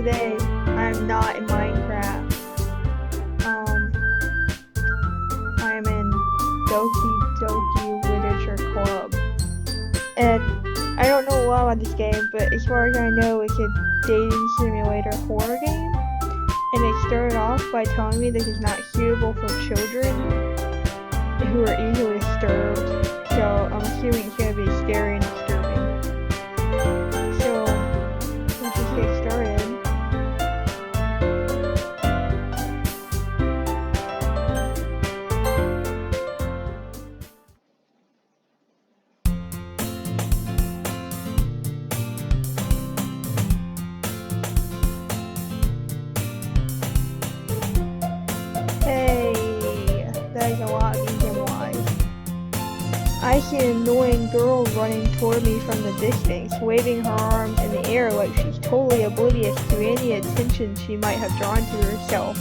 today I'm not in Minecraft. I'm in Doki Literature Club. And I don't know a lot about this game, but as far as I know, it's a dating simulator horror game. And it started off by telling me this is not suitable for children who are easily disturbed. So I'm assuming it's going to be scary and disturbing. So let's just get started. Hey, that is a lot of reason why. I see an annoying girl running toward me from the distance, waving her arms in the air like she's totally oblivious to any attention she might have drawn to herself.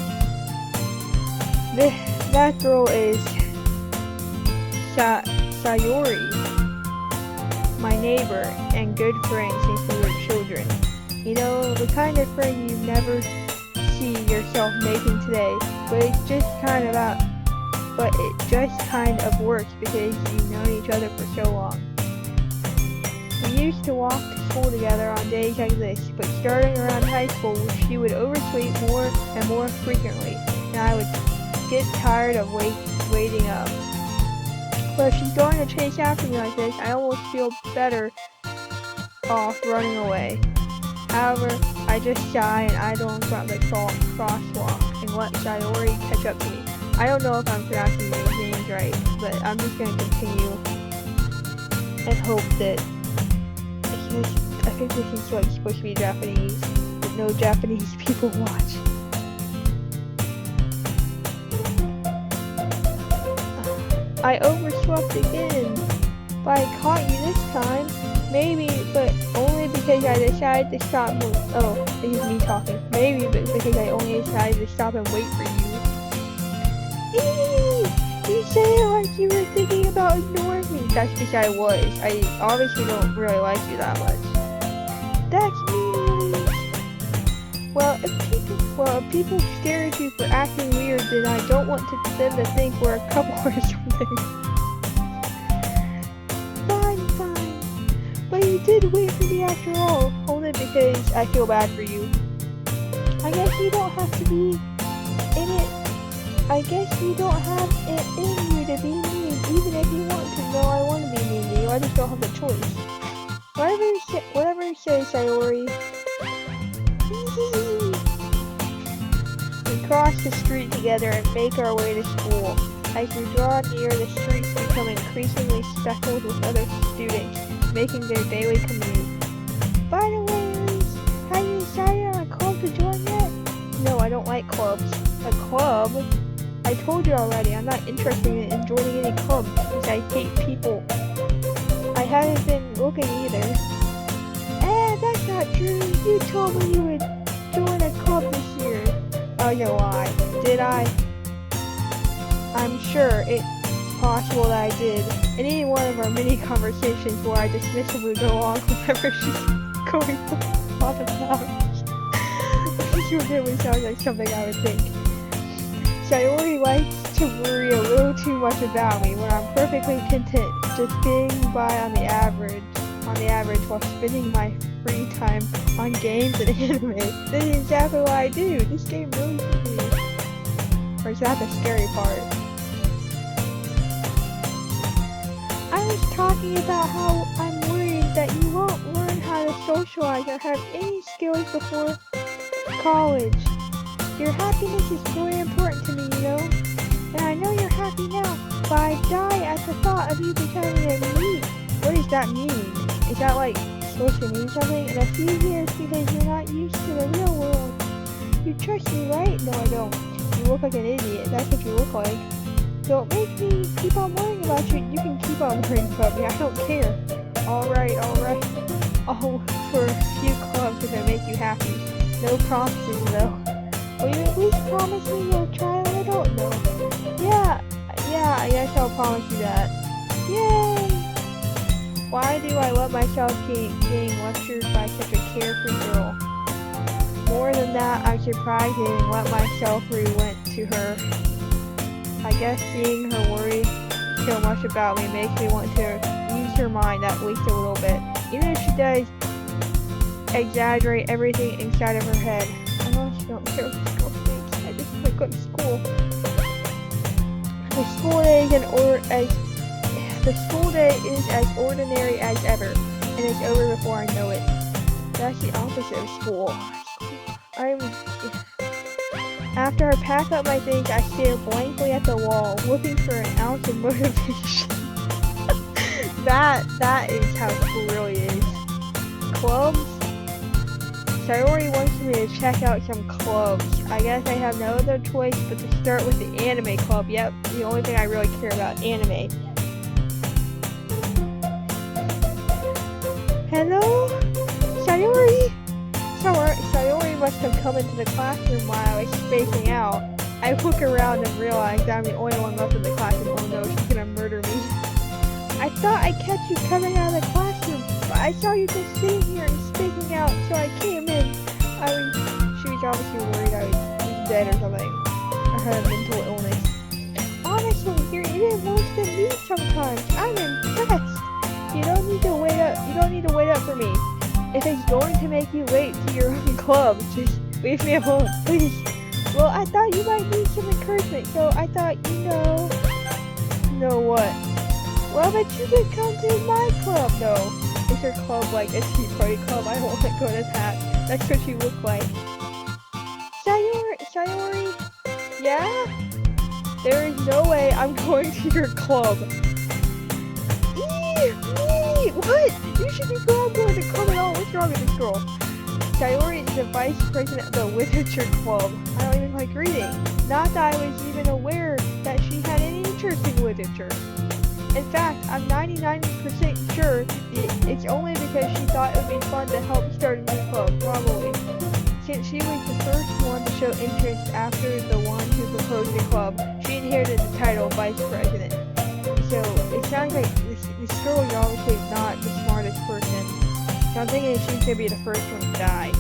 That girl is Sayori, my neighbor and good friend since we were children. You know, the kind of friend you never see yourself making today, but it just kind of works because you've known each other for so long. We used to walk to school together on days like this, but starting around high school, she would oversleep more and more frequently, and I would get tired of waiting up. But if she's going to chase after me like this, I almost feel better off running away. However, I just sigh and idle in front of the crosswalk and let Sayori catch up to me. I don't know if I'm pronouncing these names right, but I'm just going to continue and hope that I think this is like supposed to be Japanese, but no Japanese people watch. I overslept again, but I caught you this time. Maybe, but only because I decided to stop. Oh, this is me talking. Maybe, but because I only decided to stop and wait for you. You say it like you were thinking about ignoring me. That's because I was. I obviously don't really like you that much. That's mean. Well, if people stare at you for acting weird, then I don't want them to think we're a couple or something. Fine. But you did wait for me after all. Only because I feel bad for you. I guess you don't have to be in it. I guess you don't have it in you to be mean, even if you want to. No, I want to be mean to you. I just don't have the choice. Whatever you say, Sayori. We cross the street together and make our way to school. As we draw near, the streets become increasingly speckled with other students, making their daily commute. By the way, Elise, have you decided on a club to join yet? No, I don't like clubs. A club? I told you already, I'm not interested in joining any clubs because I hate people. I haven't been looking either. That's not true. You told me you would join a club this year. Oh, you lie. Did I? I'm sure it's possible that I did. In any one of our many conversations where I dismissively go along with whatever she's going on about. You really sounds like something I would think. Sayori likes to worry a little too much about me when I'm perfectly content just getting by on the average while spending my free time on games and anime. This is exactly what I do. This game really is me. Or is that the scary part? I was talking about how I'm worried that you won't learn how to socialize or have any skills before college. Your happiness is really important to me, you know? And I know you're happy now, but I die at the thought of you becoming a NEET. What does that mean? Is that like supposed to mean something? In a few years because you're not used to the real world. You trust me, right? No, I don't. You look like an idiot. That's what you look like. Don't make me keep on worrying about you. You can keep on worrying about me. I don't care. Alright. I'll for a few clubs if it makes you happy. No promises though. Will you at least promise me you'll try a little? No. Yeah, I guess I'll promise you that. Yay! Why do I let myself being lectured by such a carefree girl? More than that, I'm surprised I didn't let myself relent to her. I guess seeing her worry so much about me makes me want to use her mind at least a little bit. Even if she does exaggerate everything inside of her head. I honestly don't care what this girl thinks. I just want to go to school. The school day is as ordinary as ever, and it's over before I know it. That's the opposite of school. After I pack up my things, I stare blankly at the wall, looking for an ounce of motivation. That is how school really is. Clubs? Sayori wants me to check out some clubs. I guess I have no other choice but to start with the anime club. Yep, the only thing I really care about, anime. Hello? Sayori? Sayori must have come into the classroom while I was spacing out. I look around and realize that I'm the only one left in the classroom. Oh no, she's gonna murder me. I thought I'd catch you coming out of the classroom, but I saw you just sitting here and spacing out, so I came in. She was obviously worried I was dead or something. I had a mental illness. Honestly, you're even worse than me sometimes. I'm impressed. You don't need to wait up for me. If it's going to make you wait to your own club, just leave me alone, please. Well, I thought you might need some encouragement, so I thought, know what? Well, but you could come to my club. No, is your club like a tea party club? I don't want to go to that. That's what you look like. Sayori? Yeah? There is no way I'm going to your club. What? You should be glad going to club at all. What's wrong with this girl? Sayori is the vice president of the literature club. I don't even like reading. Not that I was even aware that she had any interest in literature. In fact, I'm 99% sure it's only because she thought it would be fun to help start a new club, probably. Since she was the first one to show interest after the one who proposed the club, she inherited the title Vice President. So, it sounds like this girl is obviously not the smartest person. So I'm thinking she's gonna be the first one to die.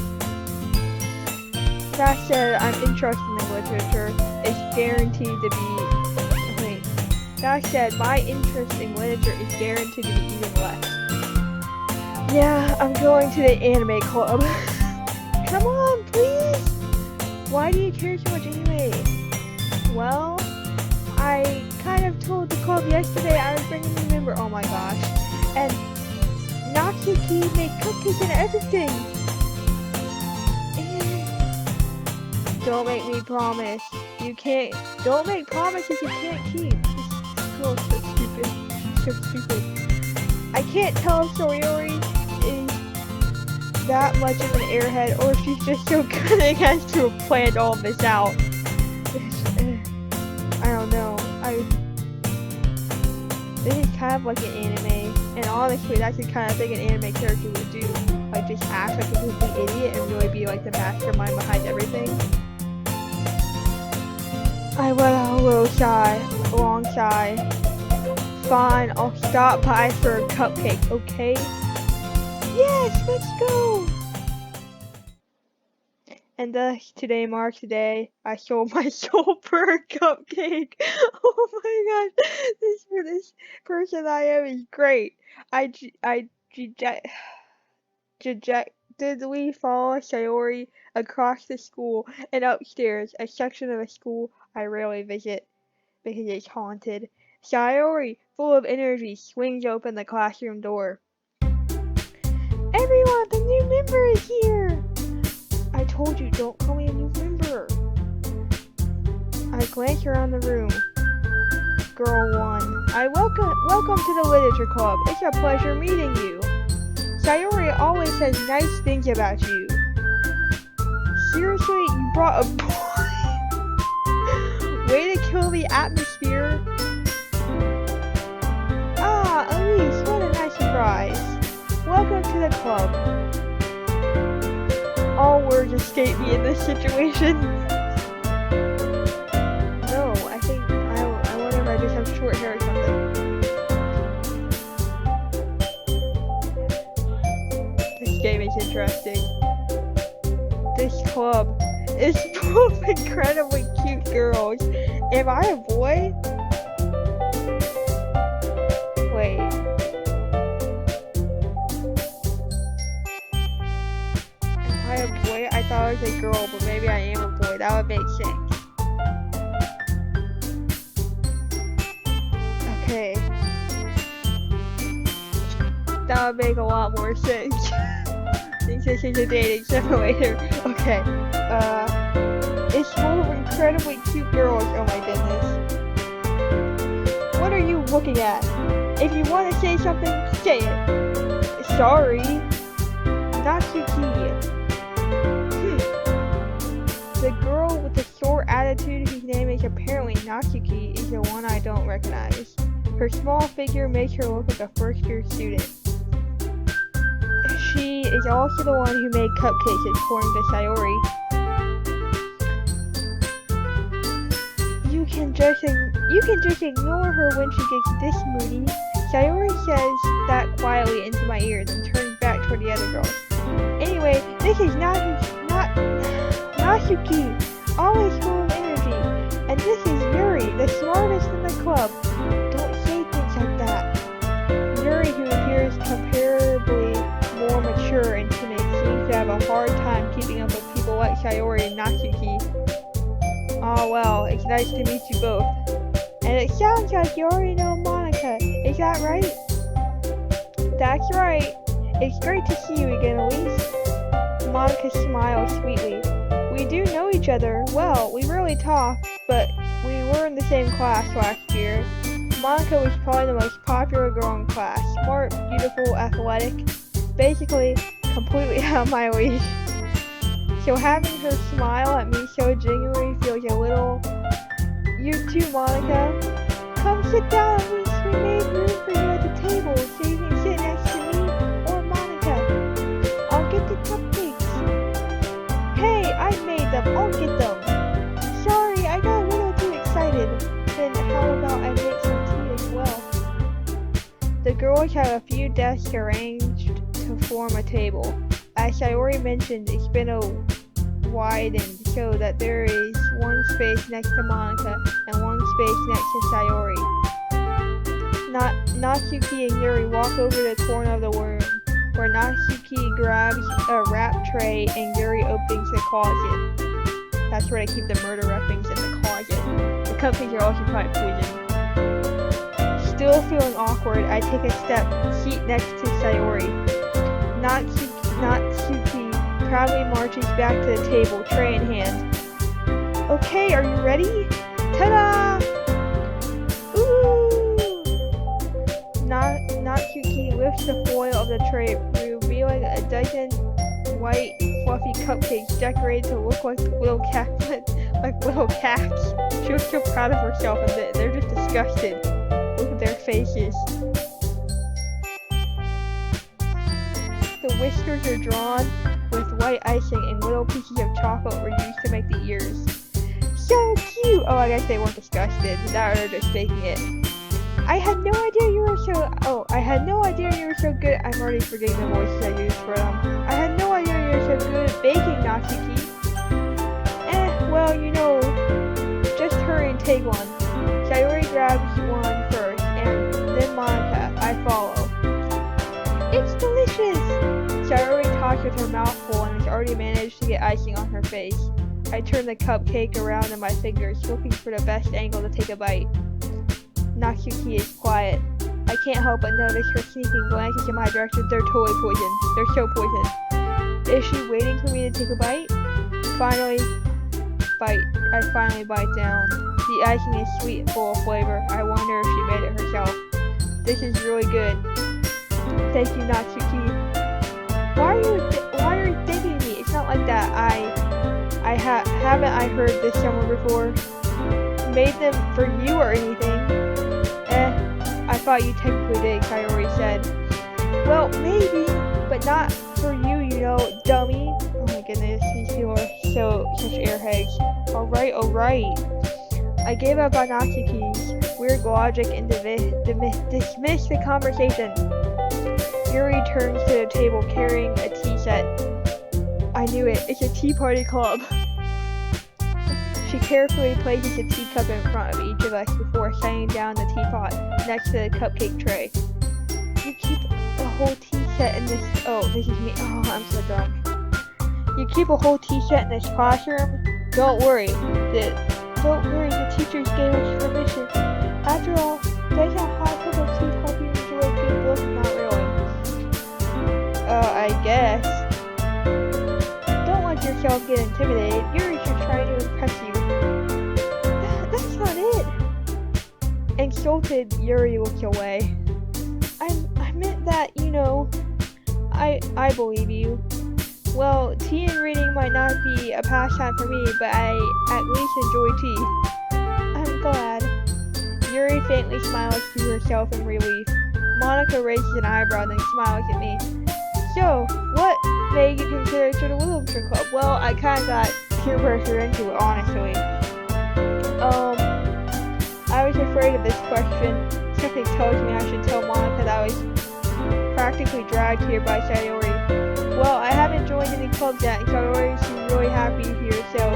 That said, I'm interested in literature. It's guaranteed to be... Wait. That said, my interest in literature is guaranteed to be even less. Yeah, I'm going to the anime club. Come on, please! Why do you care so much anyway? Well, I kind of told the club yesterday I was bringing a new member. Oh my gosh. And Natsuki made cupcakes and everything. Don't make me promise. You can't. Don't make promises you can't keep. This girl's so stupid. She's so stupid. I can't tell if Sayori is that much of an airhead or if she's just so cunning as to have planned all of this out. I don't know. This is kind of like an anime, and honestly, that's the kind of thing an anime character would do. Like, just act like a complete idiot and really be like the mastermind behind everything. I let out a little sigh, a long sigh. Fine, I'll stop by for a cupcake, okay? Yes, let's go! And thus, today marks the day I sold my soul for a cupcake. Oh my god, this person I am is great. I dejectedly follow Sayori across the school and upstairs, a section of the school I rarely visit because it's haunted. Sayori, full of energy, swings open the classroom door. Everyone, the new member is here! I told you, don't call me a new member. I glance around the room. Girl 1. Welcome to the literature club. It's a pleasure meeting you. Sayori always says nice things about you. Seriously, you brought a boy? Way to kill the atmosphere. Ah, Elise, what a nice surprise. Welcome to the club. All words escape me in this situation. No, I wonder if I just have short hair or something. This game is interesting. This club is full of incredibly cute girls. Am I a boy? Wait. Am I a boy? I thought I was a girl, but maybe I am a boy. That would make sense. Okay. That would make a lot more sense. Since this is a dating simulator. Okay. It's full of incredibly cute girls. Oh my goodness. What are you looking at? If you want to say something, say it. Sorry. Natsuki. The girl with the short attitude whose name is apparently Natsuki is the one I don't recognize. Her small figure makes her look like a first-year student. She is also the one who made cupcakes according to Sayori. You can just ignore her when she gets this moody. Sayori says that quietly into my ear, then turns back toward the other girls. Anyway, this is Natsuki, always full of energy. And this is Yuri, the smartest in the club. Don't say things like that. Yuri, who appears comparably more mature and timid, seems to have a hard time keeping up with people like Sayori and Natsuki. Oh well, it's nice to meet you both. And it sounds like you already know Monica, is that right? That's right. It's great to see you again, Elise. Monica smiled sweetly. We do know each other. Well, we really talked, but we were in the same class last year. Monica was probably the most popular girl in class. Smart, beautiful, athletic. Basically, completely out of my league. So having her smile at me so genuinely feels a little... You too, Monica. Come sit down, Elise. We made room for you at the table so you can sit next to me or Monica. I'll get the cupcakes. Hey, I made them. I'll get them. Sorry, I got a little too excited. Then how about I make some tea as well? The girls have a few desks arranged to form a table. As I already mentioned, it's been widened so that there is one space next to Monica and one space next to Sayori. Natsuki and Yuri walk over to the corner of the room, where Natsuki grabs a wrap tray and Yuri opens the closet. That's where they keep the murder weapons in the closet. The cupcakes are also probably poisoned. Still feeling awkward, I take a seat next to Sayori. Natsuki proudly marches back to the table, tray in hand. Okay, are you ready? Ta-da! Ooh! Natsuki lifts the foil of the tray, revealing a dozen white, fluffy cupcakes decorated to look like little cats. She was so proud of herself, and they're just disgusted. Look at their faces. The whiskers are drawn with white icing, and little pieces of chocolate were used to make the ears. So cute! Oh, I guess they weren't disgusted. Now they're just faking it. I had no idea you were so good. I'm already forgetting the voices I used for them. I had no idea you were so good at baking, Natsuki. Well, you know, just hurry and take one. Sayori grabs one first, and then Monica. I follow. It's delicious! Sayori talks with her mouth full and has already managed to get icing on her face. I turn the cupcake around in my fingers, looking for the best angle to take a bite. Natsuki is quiet. I can't help but notice her sneaking glances in my direction. They're totally poisoned. They're so poisoned. Is she waiting for me to take a bite? I finally bite down. The icing is sweet and full of flavor. I wonder if she made it herself. This is really good. Thank you, Natsuki. Why are you thanking me? It's not like that. Haven't I heard this somewhere before? Made them for you or anything? I thought you technically did, Sayori said. Well, maybe, but not for you, you know, dummy. Oh my goodness, these people are such airheads. Alright. I gave up on Natsuki's weird logic and dismissed the conversation. Yuri turns to the table carrying a tea set. I I knew it. It's a tea party club. She carefully places a teacup in front of each of us before setting down the teapot next to the cupcake tray. You keep a whole tea set in this. Oh, this is me. Oh, I'm so dumb. You keep a whole tea set in this classroom? Don't worry. The teachers gave us permission. After all, doesn't a hot cup of tea help you enjoy a good book? Not really. I guess. Don't let yourself get intimidated. Yuri's just trying to impress you. That's not it. Insulted, Yuri looked away. I meant that, you know, I believe you. Well, tea and reading might not be a pastime for me, but I at least enjoy tea. I'm glad. Yuri faintly smiles to herself in relief. Monica raises an eyebrow, then smiles at me. So, what made you consider it to the literature club? Well, I kinda got peer pressure into it, honestly. I was afraid of this question. Something tells me I should tell Monica that I was practically dragged here by Sayori. Well, I haven't joined any clubs yet, and Sayori seems really happy here, so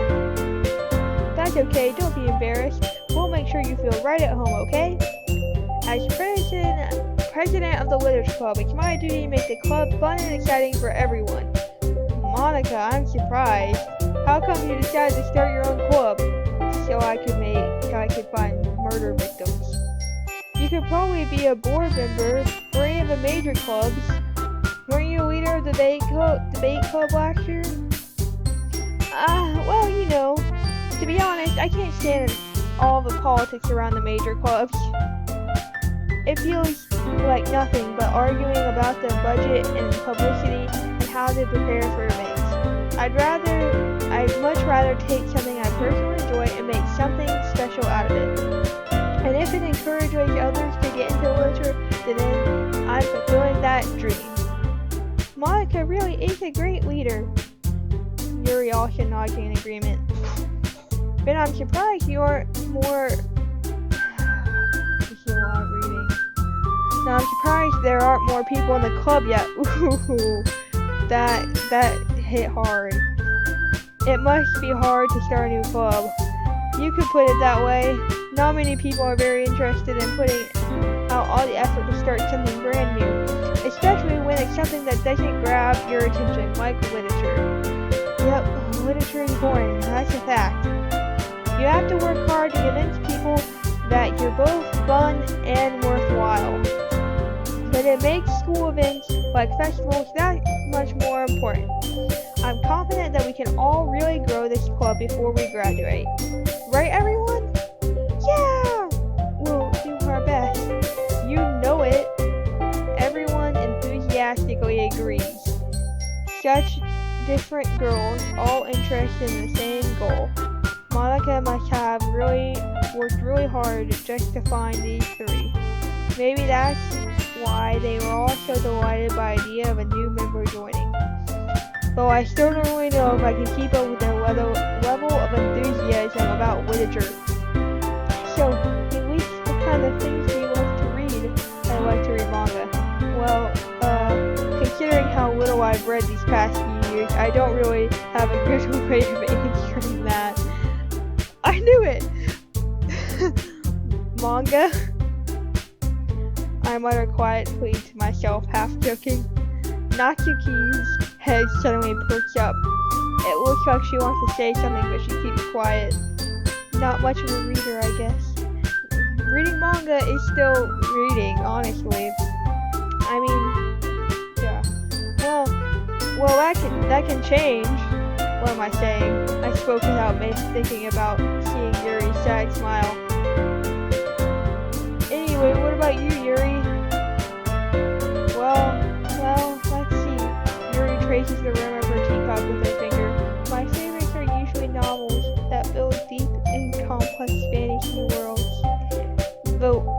that's okay, don't be embarrassed. We'll make sure you feel right at home, okay? As president of the Literature Club, it's my duty to make the club fun and exciting for everyone. Monica, I'm surprised. How come you decided to start your own club? So I could find murder victims. You could probably be a board member for any of the major clubs. Weren't you a leader of the debate club last year? Well, you know, to be honest, I can't stand all the politics around the major clubs. It feels like nothing but arguing about the budget and publicity and how to prepare for events. I'd much rather take something I personally enjoy and make something special out of it. And if it encourages others to get into literature, then I'm fulfilling that dream. Monica really is a great leader. Yuri also nods in agreement. But I'm surprised you aren't more... This is a lot of reading. Now I'm surprised there aren't more people in the club yet. Ooh, that hit hard. It must be hard to start a new club. You could put it that way. Not many people are very interested in putting out all the effort to start something brand new, especially when it's something that doesn't grab your attention, like literature. Yep, literature is boring, that's a fact. You have to work hard to convince people that you're both fun and worthwhile. But it makes school events like festivals that much more important. I'm confident that we can all really grow this club before we graduate. Right, everyone? Yeah! We'll do our best. You know it. Everyone enthusiastically agrees. Such different girls, all interested in the same goal. Monica must have worked really hard just to find these three. Maybe that's why they were all so delighted by the idea of a new member joining. Though I still don't really know if I can keep up with their level of enthusiasm about literature. So, at least what kind of things do you love to read? I like to read manga. Well, considering how little I've read these past few years, I don't really have a good way of answering that. I knew it! Manga? I mutter quietly to myself, half joking. Natsuki's head suddenly perks up. It looks like she wants to say something, but she keeps quiet. Not much of a reader, I guess. Reading manga is still reading, honestly. I mean, yeah. Well, that can change. What am I saying? I spoke without thinking about seeing Yuri's sad smile. Anyway, what about you, Yuri? Well, let's see. Yuri traces the rim of her teacup with her finger. My favorites are usually novels that build deep and complex fantasy worlds. Though,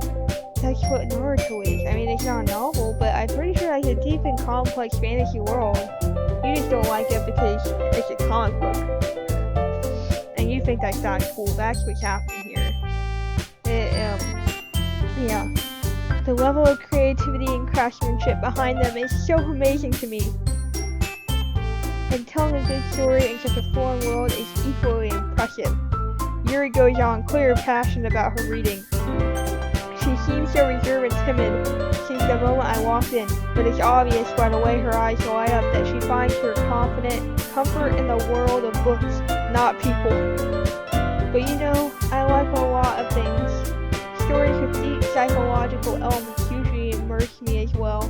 that's what Naruto is. I mean, it's not a novel, but I'm pretty sure it's a deep and complex fantasy world. You just don't like it because it's a comic book. And you think that's not cool. That's what's happening here. Yeah. The level of creativity and craftsmanship behind them is so amazing to me. and telling a good story in such a foreign world is equally impressive. Yuri goes on, clear passion about her reading. She seems so reserved and timid since the moment I walked in, but it's obvious by the way her eyes light up that she finds her confident comfort in the world of books, not people. But you know, I like a lot of things. Stories with deep psychological elements usually immerse me as well.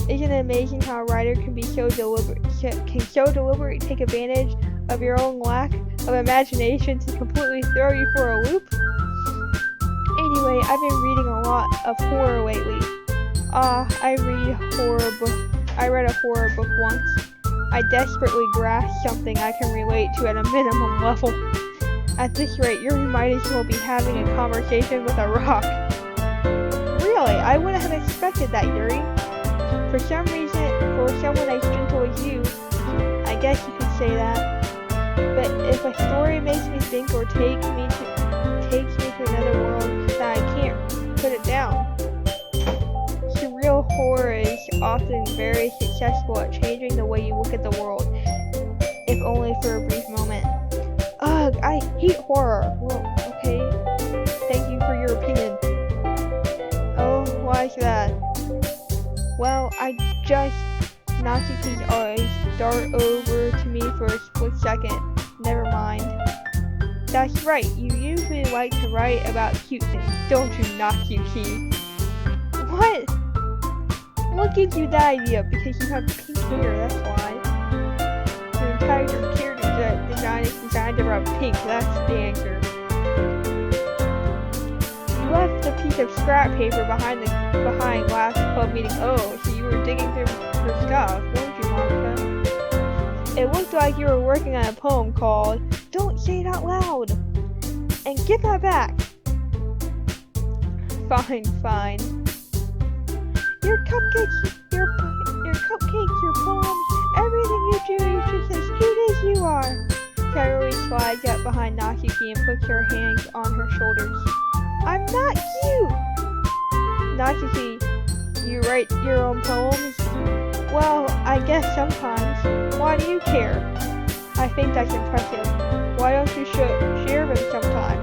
Isn't it amazing how a writer can so deliberately take advantage of your own lack of imagination to completely throw you for a loop? Anyway, I've been reading a lot of horror lately. I read a horror book once. I desperately grasped something I can relate to at a minimum level. At this rate, Yuri might as well be having a conversation with a rock. Really, I wouldn't have expected that, Yuri. For some reason, for someone as gentle as you, I guess you could say that. But if a story makes me think or takes me to another world, then I can't put it down. Surreal horror is often very successful at changing the way you look at the world, if only for a brief moment. Ugh, I hate horror. Well, okay. Thank you for your opinion. Oh, why is that? Well, Natsuki's eyes dart over to me for a split second. Never mind. That's right, you usually like to write about cute things, don't you, Natsuki? What? What gives you that idea? Because you have pink hair, that's why. Your entire character design is designed around pink, that's the answer. You left a piece of scrap paper behind last club meeting. Oh, so you were digging through her stuff, weren't you, Monica? It looked like you were working on a poem called "Don't Say It Out Loud." And give that back. Fine. Your cupcakes, your poems, everything you do is just as cute as you are. Sayori slides up behind Natsuki and puts her hands on her shoulders. I'm not cute! Natsuki, you write your own poems? Well, I guess sometimes. Why do you care? I think that's impressive. Why don't you share them sometime?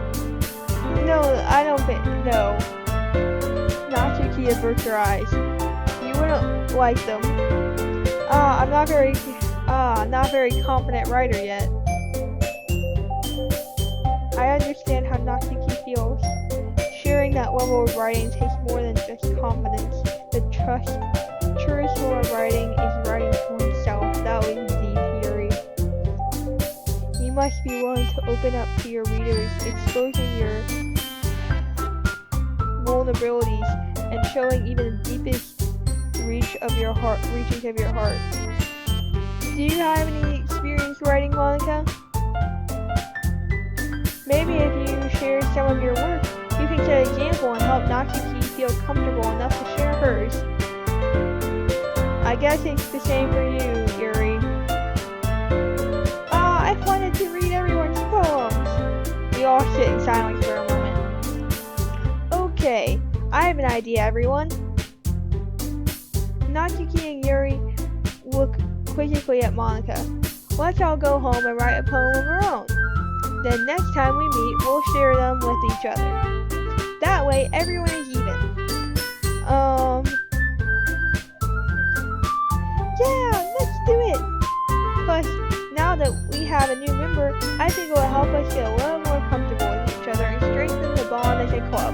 No, I don't think. No. Natsuki averts her eyes. You wouldn't like them. I'm not very confident writer yet. I understand how Natsuki feels. Sharing that level of writing takes more than just confidence. The truest form of writing is writing for oneself. That was deep, Yuri. You must be willing to open up to your readers, exposing your vulnerabilities and showing even the deepest reaches of your heart. Do you have any experience writing, Monica? Maybe if you share some of your work, you can set an example and help Natsuki feel comfortable enough to share hers. I guess it's the same for you, Yuri. I wanted to read everyone's poems. We all sit in silence for a moment. Okay, I have an idea, everyone. Natsuki and Yuri look quizzically at Monica. Let's all go home and write a poem of our own. Then next time we meet, we'll share them with each other. That way, everyone is even. Yeah, let's do it! Plus, now that we have a new member, I think it will help us get a little more comfortable with each other and strengthen the bond as a club.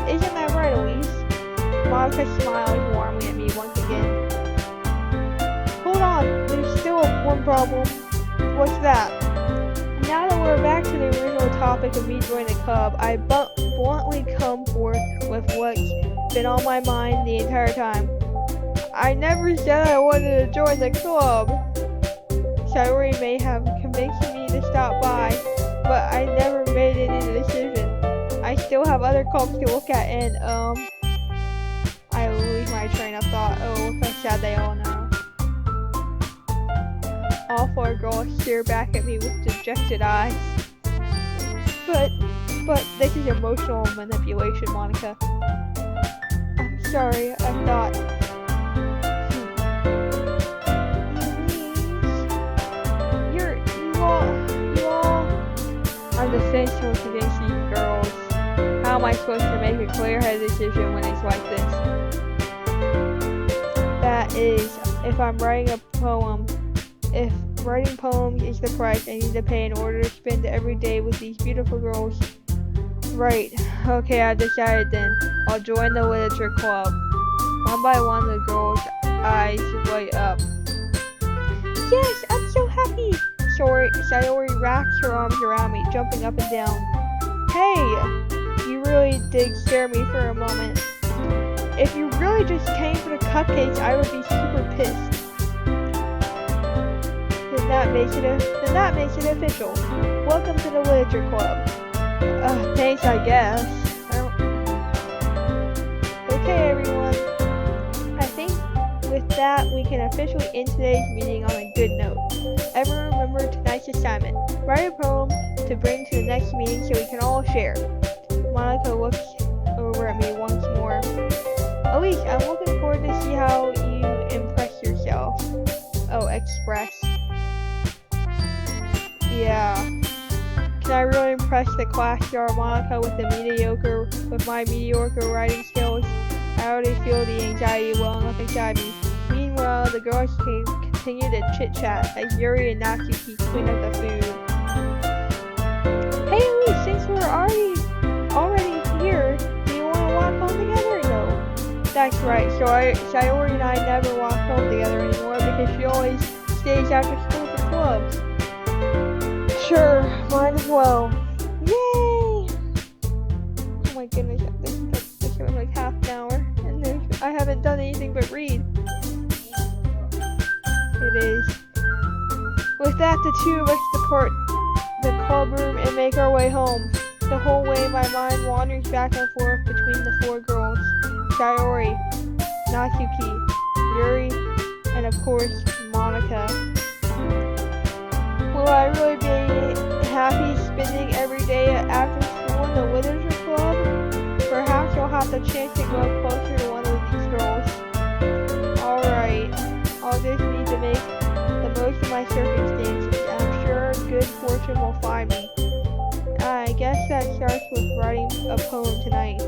Isn't that right, Elise? Monica smiles warmly at me once again. Hold on, there's still one problem. What's that? Now that we're back to the original topic of me joining the club, I bluntly come forth with what's been on my mind the entire time. I never said I wanted to join the club. Sayori may have convinced me to stop by, but I never made any decision. I still have other clubs to look at and, I lose my train of thought. Oh, look how sad they all know. All four girls stare back at me with dejected eyes. But this is emotional manipulation, Monica. I'm sorry, I thought... am I supposed to make a clear-headed decision when it's like this? That is, if I'm writing a poem. If writing poems is the price I need to pay in order to spend every day with these beautiful girls. Right, okay, I decided then. I'll join the literature club. One by one, the girls' eyes light up. Yes, I'm so happy! Sayori wraps her arms around me, jumping up and down. Hey, you really did scare me for a moment. If you really just came for the cupcakes, I would be super pissed. Then that makes it official. Welcome to the literature club. Thanks, I guess. Okay, everyone. I think with that, we can officially end today's meeting on a good note. Everyone remember tonight's assignment. Write a poem to bring to the next meeting so we can all share. Monica looks over at me once more. Elise, I'm looking forward to see how you impress yourself. Oh, express. Yeah. Can I really impress the class star Monica with my mediocre writing skills? I already feel the anxiety welling up inside me. Meanwhile, the girls can continue to chit-chat as Yuri and Natsuki clean up the food. Hey Elise, since we're already here, do you want to walk home together or no? That's right, Sayori and I never walk home together anymore because she always stays after school for clubs. Sure, might as well. Yay! Oh my goodness, this took like half an hour, and I haven't done anything but read. It is. With that, the two of us depart the club room and make our way home. The whole way, my mind wanders back and forth between the four girls: Sayori, Natsuki, Yuri, and of course, Monica. Will I really be happy spending every day after school in the literature club? Perhaps I'll have the chance to grow closer to one of these girls. Alright, I'll just need to make the most of my circumstances, and I'm sure good fortune will find me. I guess that starts with writing a poem tonight.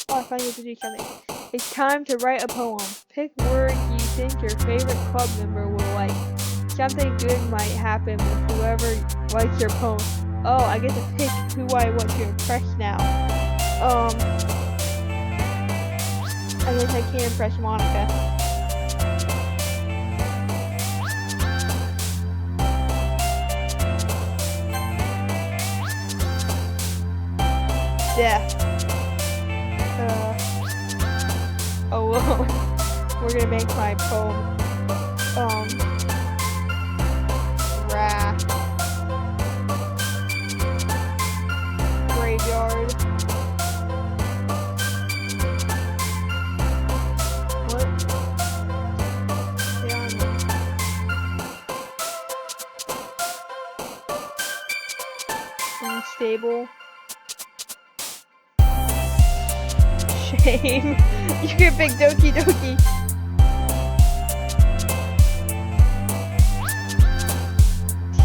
Oh, I finally get to do something. It's time to write a poem. Pick words you think your favorite club member will like. Something good might happen with whoever likes your poem. Oh, I get to pick who I want to impress now. I guess I can't impress Monica. Death. Alone. We're gonna make my poem. Wrath. Graveyard. What? Yeah. Unstable. Shame. You can pick doki doki.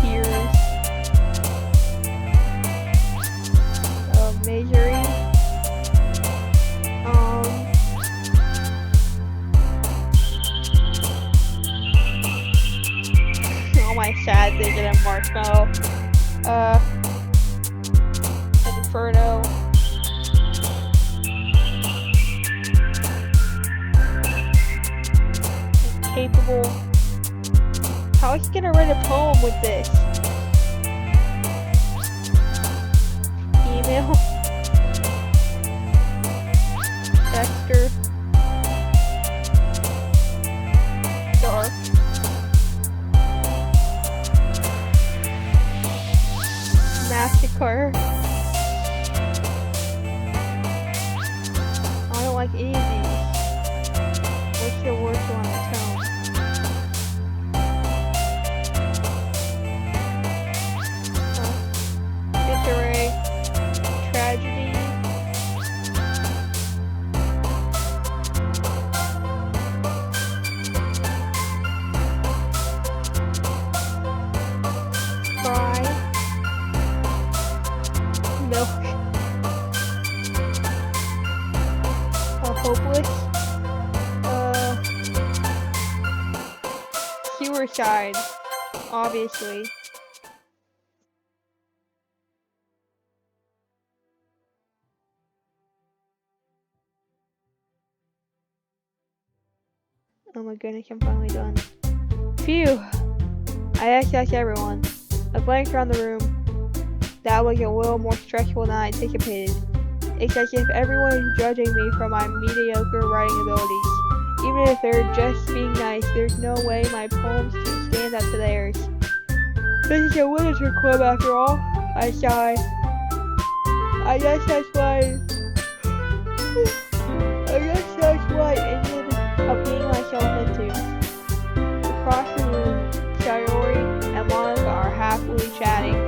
Tears. Majoring. All my sad things in a marshmallow. Inferno. Capable. How is he gonna write a poem with this? Email. Esther. Dark. Massacre. I don't like any of these. What's your worst one? Tone. Disarray. side, obviously. Oh my goodness, I'm finally done. Phew! I asked everyone. I glanced around the room. That was a little more stressful than I anticipated. It's as if everyone is judging me for my mediocre writing abilities. Even if they're just being nice, there's no way my poems can stand up to theirs. This is a literature club after all, I sigh. I guess that's why I ended up being myself into. Across the room, Sayori and Monica are happily chatting.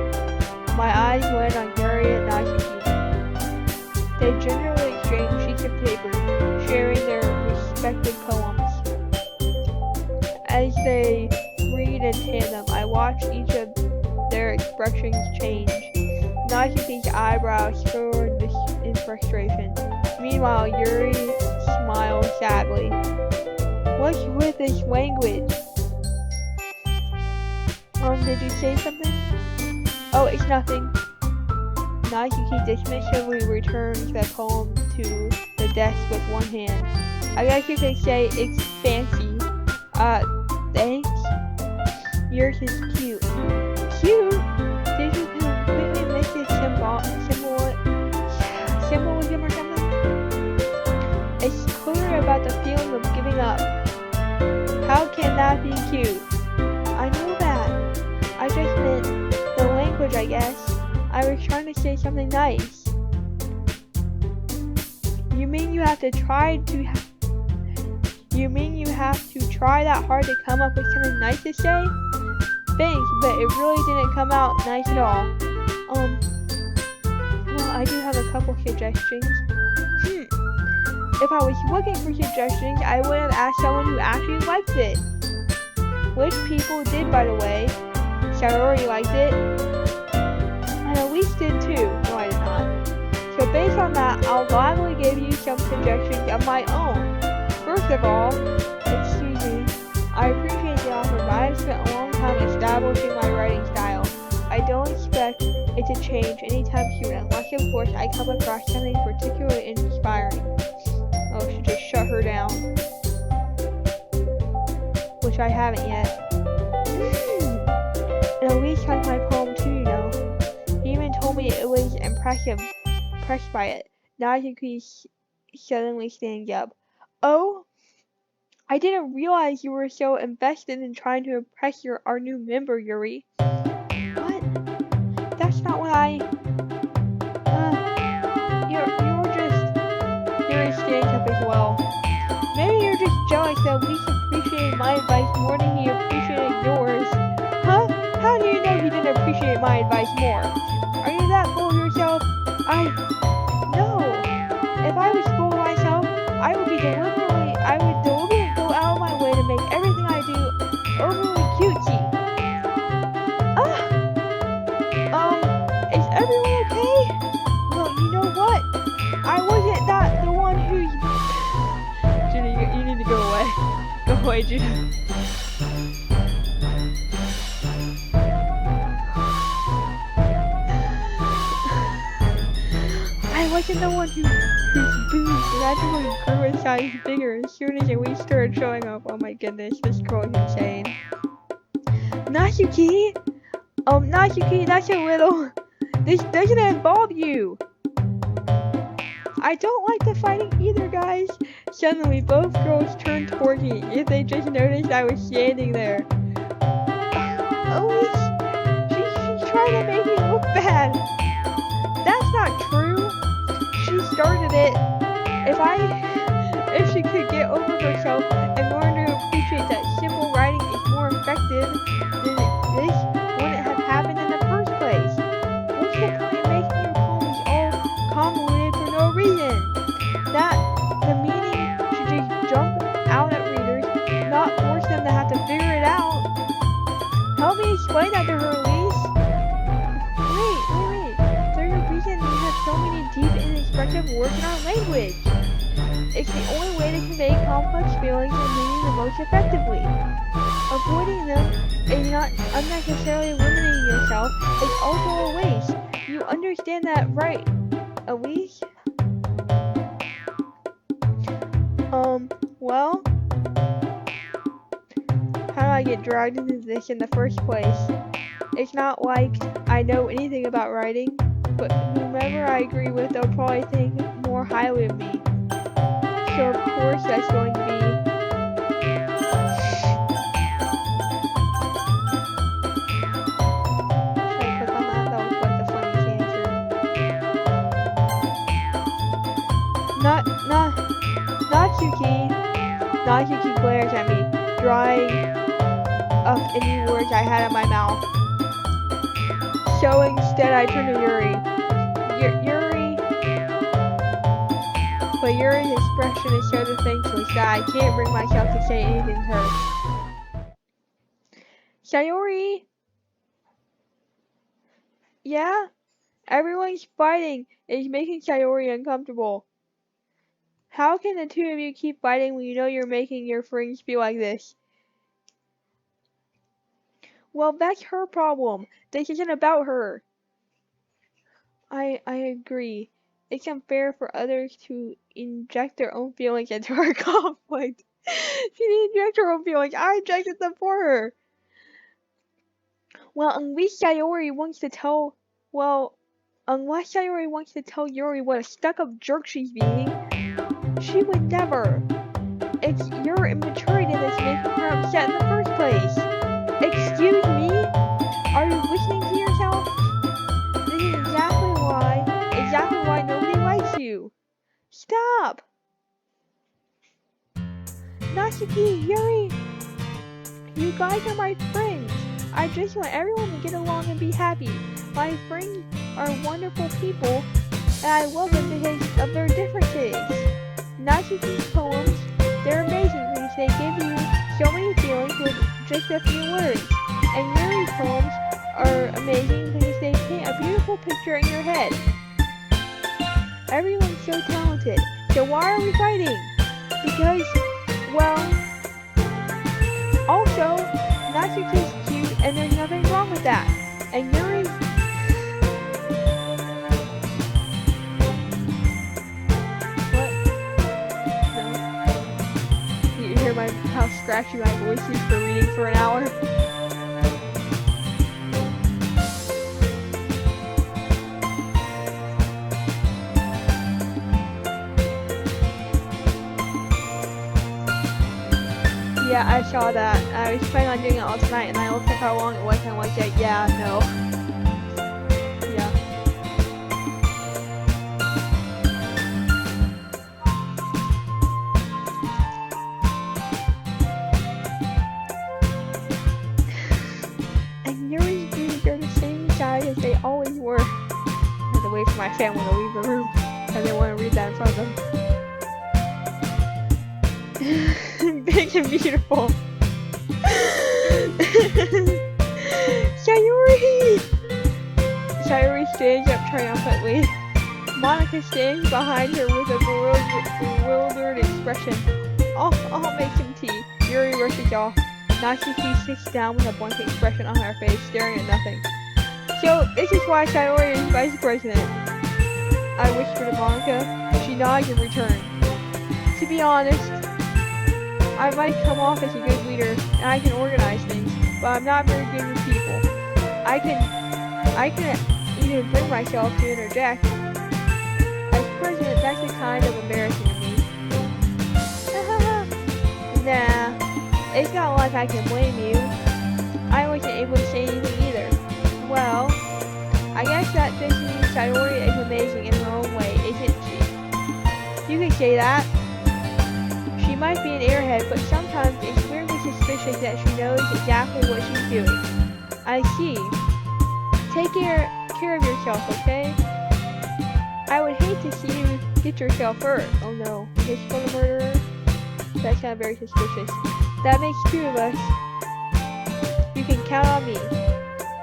My eyes land on Yuri and Natsuki. They generally exchange sheets of paper, sharing their respective poems. As they read in tandem, I watch each of their expressions change. Natsuki's eyebrows furrowed in frustration. Meanwhile, Yuri smiles sadly. What's with this language? Did you say something? Oh, it's nothing. Natsuki dismissively returns the poem to the desk with one hand. I guess you could say it's fancy. Thanks. Yours is cute. Cute? Did you completely miss this symbolism or something? It's clear about the feeling of giving up. How can that be cute? I know that. I just meant the language, I guess. I was trying to say something nice. You mean you have to try that hard to come up with something nice to say? Thanks, but it really didn't come out nice at all. Well, I do have a couple suggestions. If I was looking for suggestions, I would have asked someone who actually liked it. Which people did, by the way. Sayori liked it. And Elise did too. No, I did not. So based on that, I'll gladly give you some suggestions of my own. First of all, excuse me, I appreciate the offer, but I've spent a long time establishing my writing style. I don't expect it to change anytime soon, unless of course I come across something particularly inspiring. Oh, I should just shut her down. Which I haven't yet. And Elise liked my poem too, you know. He even told me it was impressed by it. Natsuki suddenly stands up. Oh? I didn't realize you were so invested in trying to impress our new member, Yuri. What? That's not what I... Yuri stands up as well. Maybe you're just jealous that Lisa appreciated my advice more than he appreciated yours. Huh? How do you know he didn't appreciate my advice more? Are you that full of yourself? No. If I was full of myself, I would deliberately go out of my way to make everything I do overly cutesy. Is everyone okay? Well, you know what? I wasn't the one who... Judy, you need to go away. Go away, Judy. I wasn't the one whose boobs gradually grew in size bigger as soon as we started showing up. Oh my goodness, this girl is insane. Natsuki! Natsuki, that's a little... This doesn't involve you! I don't like the fighting either, guys. Suddenly, both girls turned towards me if they just noticed I was standing there. Elise, she's trying to make me look bad. That's not true. She started it. If she could get over herself and learn to appreciate that simple writing is more effective, then this wouldn't have happened in the first place. What's the point of making your poems all convoluted for no reason? That the meaning should just jump out at readers, not force them to have to figure it out. Help me explain that to her, Elise. Wait. There's a reason we have so many deep and expressive words in our language. It's the only way to convey complex feelings and meaning the most effectively. Avoiding them is not unnecessarily limiting yourself. It's also a waste. You understand that, right, Elise? Well, how do I get dragged into this in the first place? It's not like I know anything about writing, but whomever I agree with, they'll probably think more highly of me. So of course that's going to be... Should I click on that? That was like the funniest answer. Natsuki glares at me, drying up any words I had in my mouth. So instead I turn to Yuri. But Yuri's expression is so defenseless that I can't bring myself to say anything to her. Sayori? Yeah? Everyone's fighting. It's making Sayori uncomfortable. How can the two of you keep fighting when you know you're making your friends feel like this? Well, that's her problem. This isn't about her. I agree. It's unfair for others to inject their own feelings into our conflict. She didn't inject her own feelings. I injected them for her. Well, unless Sayori wants to tell Yuri what a stuck-up jerk she's being, she would never. It's your immaturity that's making her upset in the first place. Excuse me? Are you listening to yourself? This is exactly why nobody likes you. Stop! Natsuki, Yuri, you guys are my friends. I just want everyone to get along and be happy. My friends are wonderful people, and I love them because of their differences. Natsuki's poems, they're amazing because they give you so many feelings with just a few words. And Yuri's poems are amazing because they paint a beautiful picture in your head. Everyone's so talented. So why are we fighting? Because, well, also, Natsuki's cute and there's nothing wrong with that. And Yuri's... What? No. You hear how scratchy my voice is for reading for an hour? Yeah, I saw that. I was planning on doing it all tonight, and I looked at how long it was, and I was like, yeah, no. Yeah. And Yuri's dreams are the same size as they always were. I had to wait for my family to leave the room. I didn't want to read that in front of them. Big and beautiful. Sayori stands up triumphantly. Monica stands behind her with a bewildered expression. I'll make some tea. Yuri rushes off. Natsuki sits down with a blank expression on her face, staring at nothing. So, this is why Sayori is vice president. I whisper to Monica. She nods in return. To be honest, I might come off as a good leader, and I can organize things, but I'm not very good with people. I can even bring myself to interject. As president, that's the kind of embarrassing to me. Nah, it's not like I can blame you. I wasn't able to say anything either. Well, I guess that just means Sayori is amazing in her own way, isn't she? You can say that. She might be an airhead, but sometimes it's weirdly suspicious that she knows exactly what she's doing. I see. Take care of yourself, okay? I would hate to see you get yourself hurt. Oh no, is for the murderer? That sounds very suspicious. That makes two of us. You can count on me.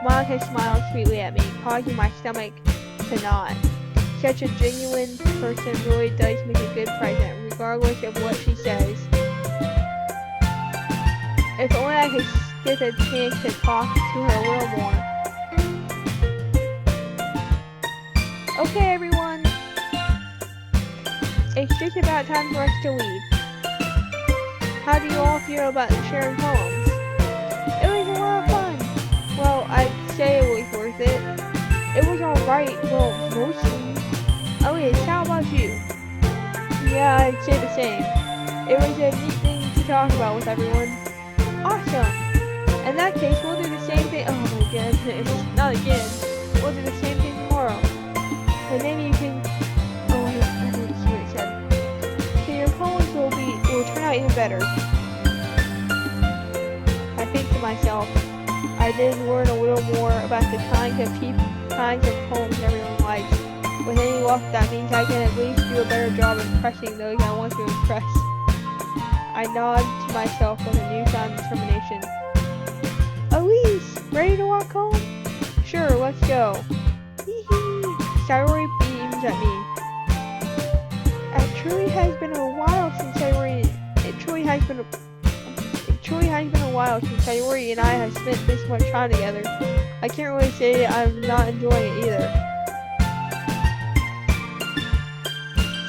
Monica smiled sweetly at me, causing my stomach to knot. Such a genuine person really does make a good president, regardless of what she says. If only I could get a chance to talk to her a little more. Okay, everyone. It's just about time for us to leave. How do you all feel about sharing poems? It was a lot of fun. Well, I'd say it was worth it. It was alright, well, mostly. Okay, how about you? Yeah, I'd say the same. It was a neat thing to talk about with everyone. Awesome! In that case, we'll do the same thing. Oh my goodness, not again. We'll do the same thing tomorrow. And maybe you can. Oh wait, I didn't see what it said. So your poems will turn out even better. I think to myself, I did learn a little more about the kinds of poems everyone likes. With any luck, that means I can at least do a better job impressing those I want to impress. I nod to myself with a newfound determination. Elise, ready to walk home? Sure, let's go. Hee-hee. Sayori beams at me. It truly has been a while since Sayori and I have spent this much time together. I can't really say I'm not enjoying it either.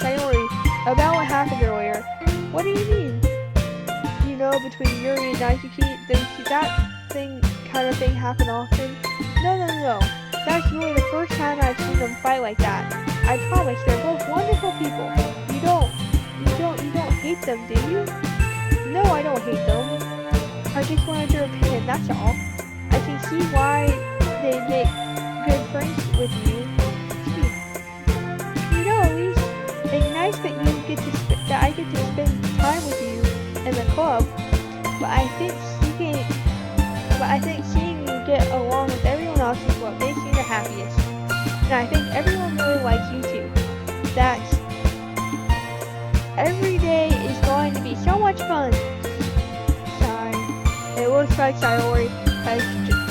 Sayori, about what happened earlier. What do you mean? You know, between Yuri and Naisuke, does that kind of thing happen often? No. That's really the first time I've seen them fight like that. I promise, they're both wonderful people. You don't hate them, do you? No, I don't hate them. I just wanted your opinion, that's all. I can see why they make good friends with you. You know, Elise, it's nice that I get to spend time with you in the club, but I think seeing you get along with everyone else is what makes me the happiest. And I think everyone really likes you too. Every day is going to be so much fun. Sigh. It looks like Sayori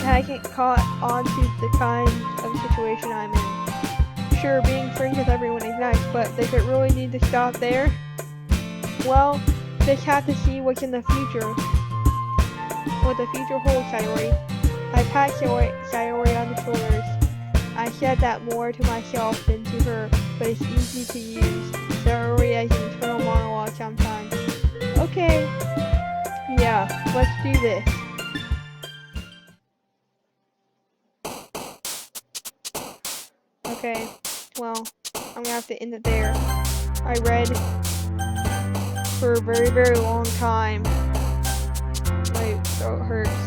hasn't caught on to the kind of situation I'm in. Sure, being friends with everyone is nice, but does it really need to stop there? Well, just have to see what's in the future. What the future holds, Sayori. I pat Sayori on the shoulders. I said that more to myself than to her, but it's easy to use. Sayori has an internal monologue sometimes. Okay. Yeah, let's do this. Okay, well, I'm gonna have to end it there. I read for a very, very long time. My throat hurts.